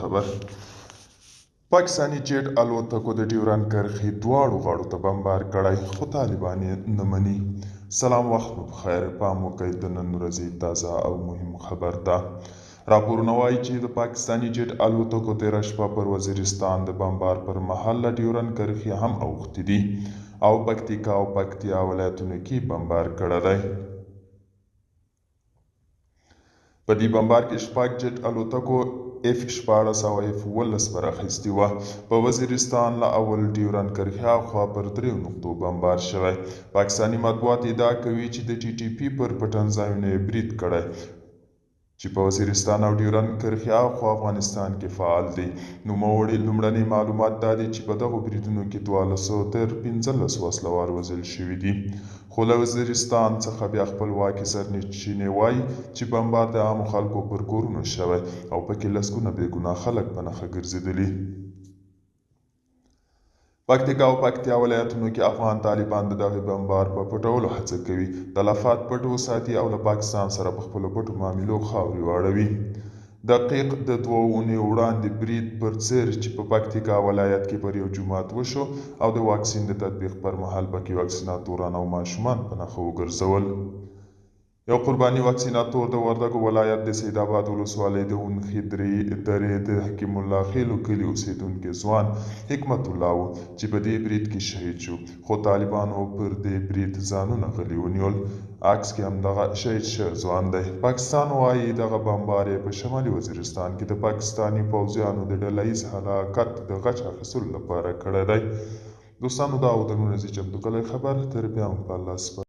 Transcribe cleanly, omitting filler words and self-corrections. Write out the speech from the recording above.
خبر پاکستانی جیټ الوتکو د ډیورنډ کرښې دواړو غاړو ته بمبار کړی، خو طالبان یې نه مني. سلام، وخت مو بخیر. پام وکړئ د نن ورځې تازه او مهم خبر ته. راپورونه وایي چې د پاکستانی جیټ الوتکو تېره شپه پر وزیرستان د بمبار پر مهال له ډیورنډ کرښې هم اوښتې دي او پکتیکا او پکتیا ولایتونو کې بمبار کړی دی. په دې بمبار کې 6 جیټ الوتکو F-14 او F-15 براخیستې وه. په وزیرستان له اول ډیورنډ کرښې هاخوا پر 3 نقطو بمبار شوی. پاکستاني مطبوعات ادعا کوي چې د TTP پر پټنځایونو یې برید کړی چې په وزیرستان او ډیورنډ کرښې هاخوا افغانستان کې فعال دي. نوموړي لومړني معلومات دا دي چې په دغو بریدونو کې 1200 تر 15 وسلوال وژل شوي دي. خو له وزیرستان څخه بیا خپلواکي سرچینې وایي چې بمبار د عامو خلکو پر کورونو شوی او پکې لسګونه بېګناه خلک په نښه ګرځېدلي. پکتیکا او پکتیا ولایتونو کې افغان طالبان د دغې بمبار په پټولو هڅه کوي، تلفات پټ وساتي او له پاکستان سره په خپلو پټو معاملو خاورې واړوي. دقیق د 2 اونیو وړاندې برید پر څېر چې په پکتیکا ولایت کې پر یو جومات وشو او د واکسین د تطبیق پر مهال پکې واکسیناتوران او ماشومان په نښه وګرځول. یو قرباني واکسیناتور د وردګو ولایت د سیدآباد ولسوالۍ د اونخې درې د حکیم الله خیلو کلي اوسېدونکی ځوان حکمت الله و چې په دې برید کې شهید شو، خو طالبانو پر دې برید ځانونه غلي ونیول. عکس کې هم دغه شهید شوی ځوان دی. پاکستان وایي دغه بمبار یې په شمالي وزیرستان کې د پاکستاني پوځیانو د ډله ییز هلاکت د غچ اخیستلو لپاره کړی دی. دوستانو، دا و د نن ورځې چمتو کلی خبر. تر بیا هم په الله سپارم.